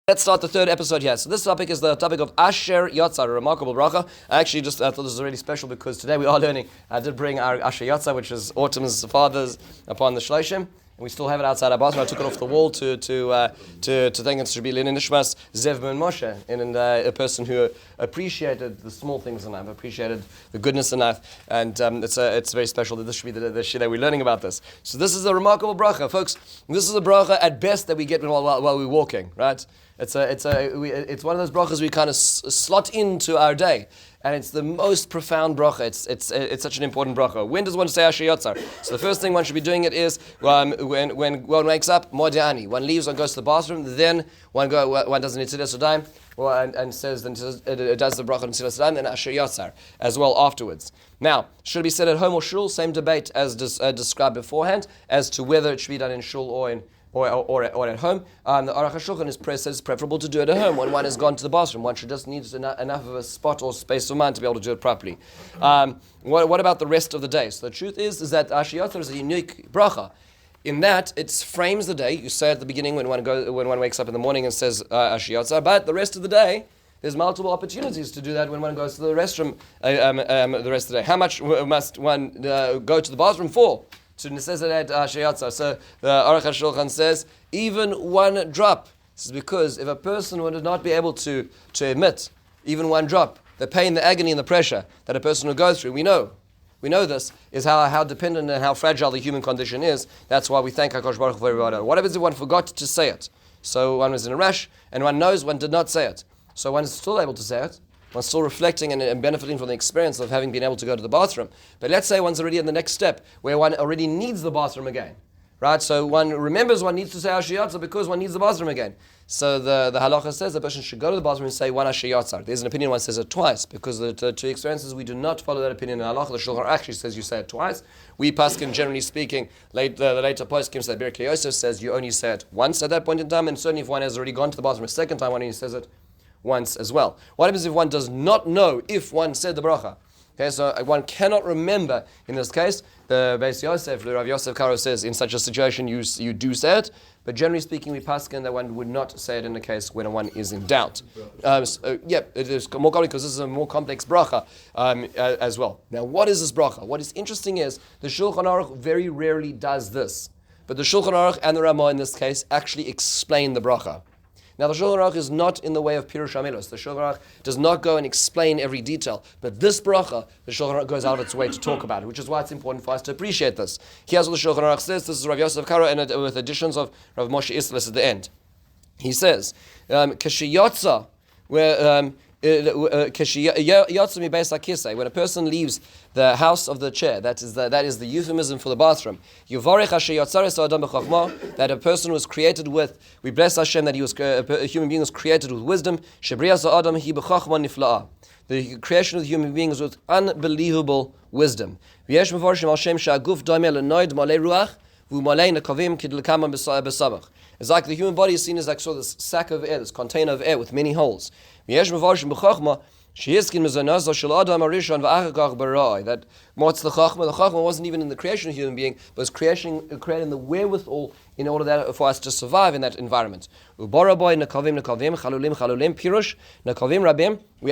Let's start the third episode here. So this topic is the topic of Asher Yatzar, a remarkable bracha. I actually just thought this was really special because today we are learning. I did bring our Asher Yatzar, which is Autumn's fathers upon the Shloshim, and we still have it outside our bathroom. I took it off the wall to thank it to be Lin Nishmas Zev Ben Moshe, and a person who appreciated the small things in life, appreciated the goodness in life, and it's very special that this should be the shit that we're learning about this. So this is a remarkable bracha, folks. This is a bracha at best that we get while we're walking, right? It's one of those brachas we kind of slot into our day, and it's the most profound bracha. It's such an important bracha. When does one say Asher Yatzar? So the first thing one should be doing it is when one wakes up, Modiani. One leaves, one goes to the bathroom, then one does an Netilas Yadayim, and does the bracha of Netilas Yadayim, then Asher Yatzar as well afterwards. Now, should it be said at home or shul? Same debate as described beforehand as to whether it should be done in shul or at home. The Aruch HaShulchan says it's preferable to do it at home when one has gone to the bathroom. One should just need enough of a spot or space of mind to be able to do it properly. What about the rest of the day? So the truth is that Asher Yatzar is a unique bracha. In that, it frames the day. You say at the beginning when one wakes up in the morning and says Asher Yatzar, but the rest of the day, there's multiple opportunities to do that when one goes to the restroom the rest of the day. How much must one go to the bathroom for? To necessitate Asher Yatzar. So the Aruch HaShulchan says, even one drop. This is because if a person would not be able to emit even one drop, the pain, the agony, and the pressure that a person will go through, we know this is how dependent and how fragile the human condition is. That's why we thank HaKadosh Baruch Hu for everybody. What happens if one forgot to say it? So one was in a rush, and one knows one did not say it. So one is still able to say it. One's still reflecting and benefiting from the experience of having been able to go to the bathroom. But let's say one's already in the next step, where one already needs the bathroom again. Right? So one remembers one needs to say Asher Yatzar because one needs the bathroom again. So the halacha says the person should go to the bathroom and say one Asher Yatzar. There's an opinion one says it twice, because the two experiences we do not follow that opinion in halacha. The Shulchan Aruch actually says you say it twice. We paskin, generally speaking, the later poskim say Birkei Yosef says you only say it once at that point in time, and certainly if one has already gone to the bathroom a second time, one only says it once as well. What happens if one does not know if one said the bracha? Okay, so one cannot remember. In this case, the Beis Yosef, the Rav Yosef Karo says, in such a situation you do say it, but generally speaking, we paskin that one would not say it in the case when one is in doubt. It is more complicated because this is a more complex bracha as well. Now, what is this bracha? What is interesting is the Shulchan Aruch very rarely does this, but the Shulchan Aruch and the Ramah in this case actually explain the bracha. Now the Shulchan Aruch is not in the way of Pirush HaMilos. The Shulchan Aruch does not go and explain every detail. But this bracha, the Shulchan Aruch goes out of its way to talk about it, which is why it's important for us to appreciate this. Here's what the Shulchan Aruch says. This is Rav Yosef Karo, and with additions of Rav Moshe Islis at the end. He says, Kashiyotza, where when a person leaves the house of the chair, that is the euphemism for the bathroom. That a person was created with, we bless Hashem that a human being was created with wisdom. The creation of the human being is with unbelievable wisdom. It's like the human body is seen as like this sack of air, this container of air with many holes. That what's the chachma? The chachma wasn't even in the creation of the human being, but was creating the wherewithal in order for us to survive in that environment. We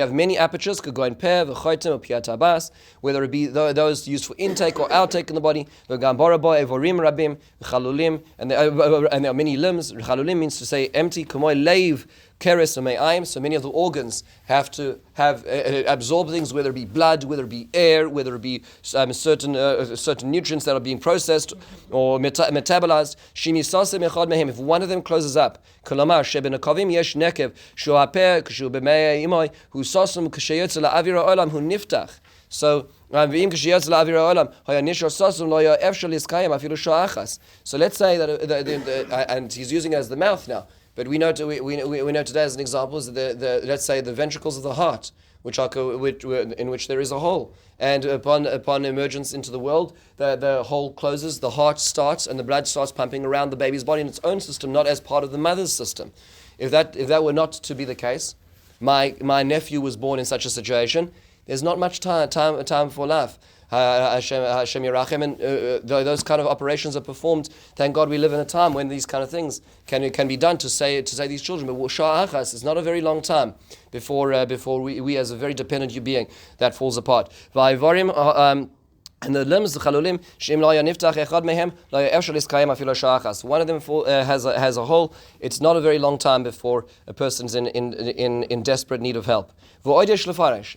have many apertures, whether it be those used for intake or outtake in the body. And there are many limbs. Means to say empty. So many of the organs have to absorb things, whether it be blood, whether it be air, whether it be certain nutrients that are being processed or metabolized. If one of them closes up, so so let's say that and he's using it as the mouth now. But we know today as an example is let's say the ventricles of the heart, in which there is a hole, and upon emergence into the world, the hole closes, the heart starts, and the blood starts pumping around the baby's body in its own system, not as part of the mother's system. If that were not to be the case, my nephew was born in such a situation. There's not much time for life. Hashem Yerachem, and those kind of operations are performed. Thank God we live in a time when these kind of things can be done to say these children. But Shah Achas is not a very long time before we as a very dependent being that falls apart. And the limbs, the chalulim, sheim lo niftach echad mehem lo efshar liskayim afilo sha'achas. One of them has a hole. It's not a very long time before a person's in desperate need of help. And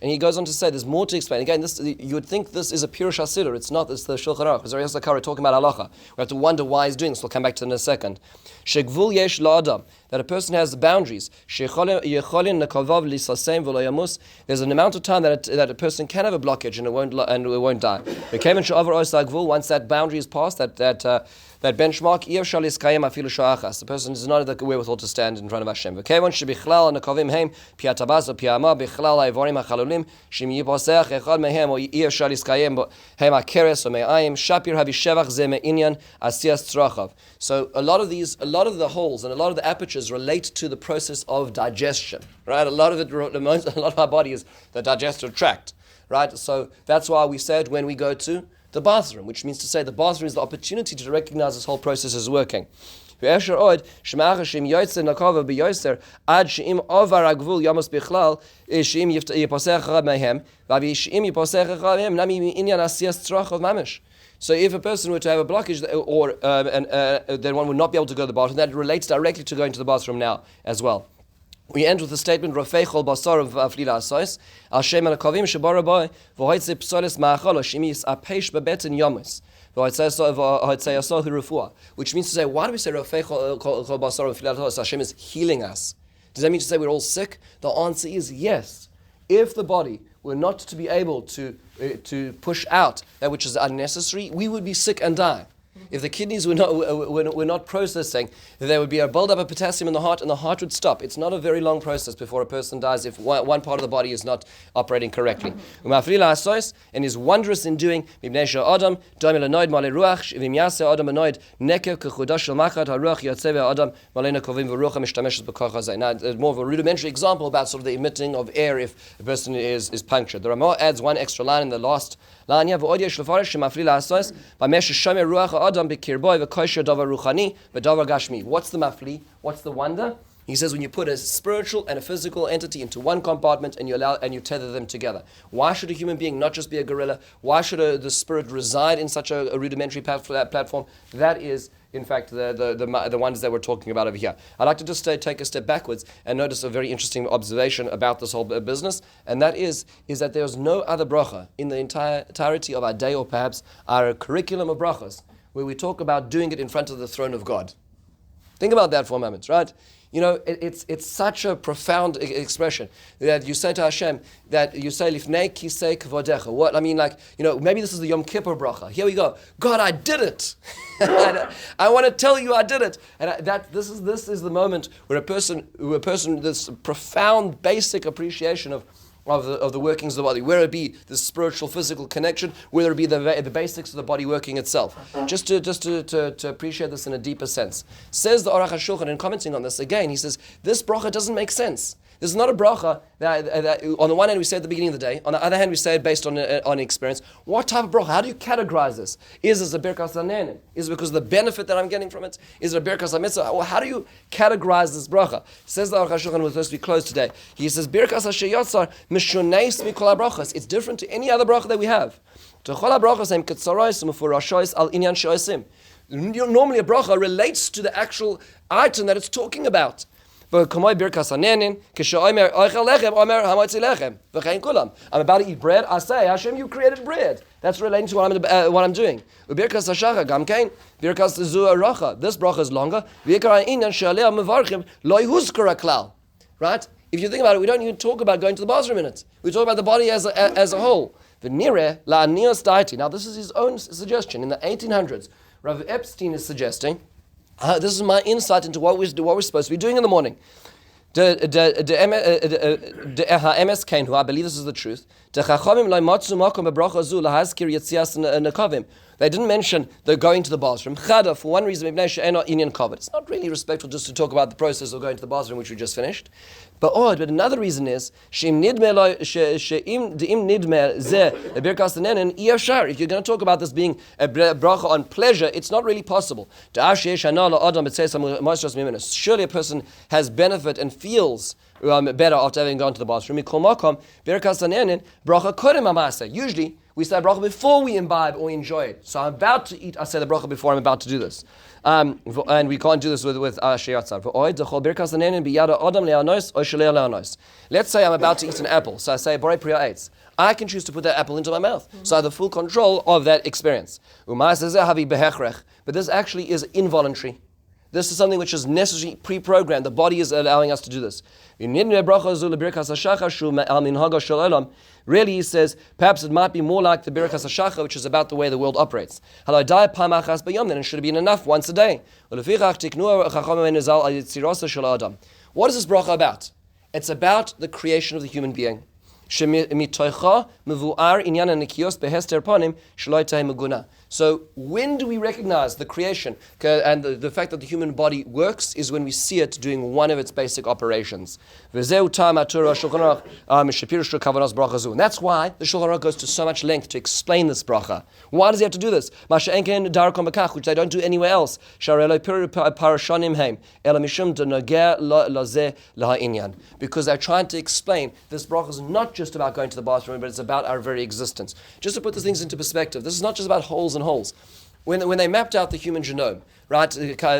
he goes on to say, there's more to explain. Again, this you would think this is a pure shasidur. It's not. It's the Shulchan Aruch. Because Yatzar talking about halacha. We have to wonder why he's doing this. We'll come back to it in a second. Shegvul yesh la'adam, that a person has the boundaries. There's an amount of time that a person can have a blockage and it won't die. Once that boundary is passed, that benchmark, the person is not the wherewithal to stand in front of Hashem. So a lot of the holes and a lot of the apertures relate to the process of digestion, right? A lot of our body is the digestive tract, right? So that's why we said when we go to the bathroom, which means to say the bathroom is the opportunity to recognize this whole process is working. And the more So if a person were to have a blockage, then one would not be able to go to the bathroom. That relates directly to going to the bathroom now as well. We end with the statement Rafei Chol Basar of Flila Asais Al Shem Al Kavim Shebara Boy V'Hoitze Psolis Ma'achal Shimis Apeish Bebetin Yomis V'Hoitze Rufua, which means to say, why do we say Rafei Chol Basar of Flila Asais? Hashem is healing us. Does that mean to say we're all sick? The answer is yes. If the body were not to be able to push out that which is unnecessary, we would be sick and die. If the kidneys were not processing, there would be a buildup of potassium in the heart, and the heart would stop. It's not a very long process before a person dies if one part of the body is not operating correctly. And is wondrous in doing. Now, more of a rudimentary example about sort of the emitting of air if a person is punctured. The Ramah adds one extra line in the last line. What's the mafli? What's the wonder? He says when you put a spiritual and a physical entity into one compartment and you tether them together. Why should a human being not just be a gorilla? Why should the spirit reside in such a rudimentary platform? That is, in fact, the ones that we're talking about over here. I'd like to just take a step backwards and notice a very interesting observation about this whole business, and that is that there's no other bracha in the entirety of our day, or perhaps our curriculum of brachas, where we talk about doing it in front of the throne of God. Think about that for a moment, right? You know, it's such a profound expression that you say to Hashem, that you say, Lifnei kisei kvodecha. What? I mean, like, you know, maybe this is the Yom Kippur bracha. Here we go. God, I did it. I want to tell you I did it. And this is the moment where a person, this profound, basic appreciation of the workings of the body, whether it be the spiritual, physical connection, whether it be the basics of the body working itself. Just to appreciate this in a deeper sense. Says the Aruch HaShulchan, in commenting on this again, he says, this bracha doesn't make sense. This is not a bracha that on the one hand we say at the beginning of the day, on the other hand we say it based on experience. What type of bracha? How do you categorize this? Is this a birkas hanenim? Is it because of the benefit that I'm getting from it? Is it a birkas hamitzvah? Well, how do you categorize this bracha? Says the Aruch HaShulchan, with this we close today. He says, birkas asher yatzar mishuneis mikol habrachas. It's different to any other bracha that we have. Normally a bracha relates to the actual item that it's talking about. I'm about to eat bread. I say, Hashem, you created bread. That's relating to what I'm doing. This bracha is longer. Right? If you think about it, we don't even talk about going to the bathroom in it. We talk about the body as a whole. Now, this is his own suggestion. In the 1800s, Rav Epstein is suggesting, this is my insight into what we're supposed to be doing in the morning. The MS who I believe this is the truth. They didn't mention the going to the bathroom. Chada, for one reason, it's not really respectful just to talk about the process of going to the bathroom, which we just finished. But another reason is, if you're going to talk about this being a bracha on pleasure, it's not really possible. Surely a person has benefit and feels better after having gone to the bathroom. Usually, we say bracha before we imbibe or enjoy it. So I'm about to eat, I say the bracha before I'm about to do this. And we can't do this with Yatzar. Let's say I'm about to eat an apple. So I say, Borei Priya Eitz. I can choose to put that apple into my mouth. So I have the full control of that experience. But this actually is involuntary. This is something which is necessary, pre-programmed. The body is allowing us to do this. Really, he says, perhaps it might be more like the Birkas HaShachar, which is about the way the world operates. Then it should have been enough once a day. What is this bracha about? It's about the creation of the human being. So when do we recognize the creation and the fact that the human body works is when we see it doing one of its basic operations. And that's why the Shulchan Aruch goes to so much length to explain this bracha. Why does he have to do this? Which they don't do anywhere else. Because they're trying to explain this bracha is not just about going to the bathroom, but it's about our very existence. Just to put these things into perspective, this is not just about holes and holes. When they mapped out the human genome, right,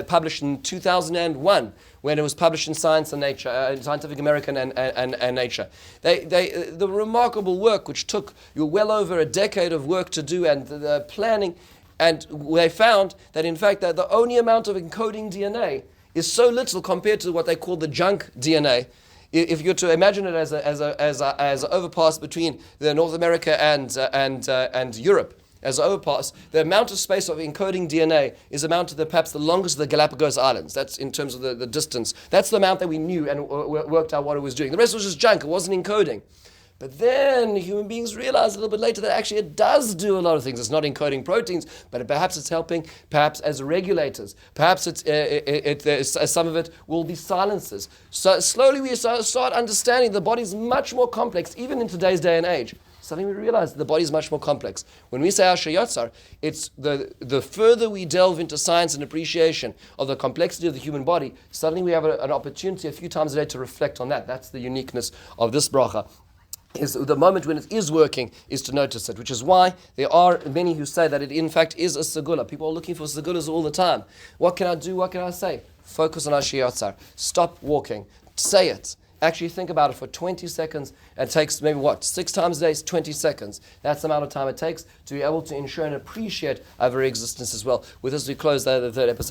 published in 2001, when it was published in Science and Nature, Scientific American and Nature, the remarkable work which took well over a decade of work to do and the planning, and they found that in fact that the only amount of encoding DNA is so little compared to what they call the junk DNA. If you're to imagine it as an overpass between the North America and Europe, as an overpass, the amount of space of encoding DNA is amount to perhaps the longest of the Galapagos Islands. That's in terms of the distance. That's the amount that we knew and worked out what it was doing. The rest was just junk. It wasn't encoding. But then human beings realized a little bit later that actually it does do a lot of things. It's not encoding proteins, but perhaps it's helping, perhaps as regulators. Perhaps some of it will be silencers. So slowly we start understanding the body is much more complex, even in today's day and age. Suddenly we realize that the body is much more complex. When we say Asher Yatzar, it's the further we delve into science and appreciation of the complexity of the human body, suddenly we have an opportunity a few times a day to reflect on that. That's the uniqueness of this bracha. Is the moment when it is working is to notice it, which is why there are many who say that it in fact is a segula. People are looking for segulas all the time. What can I do? What can I say? Focus on Asher Yatzar. Stop walking. Say it. Actually think about it for 20 seconds. It takes maybe 6 times a day, 20 seconds. That's the amount of time it takes to be able to ensure and appreciate our very existence as well. With this we close the third episode.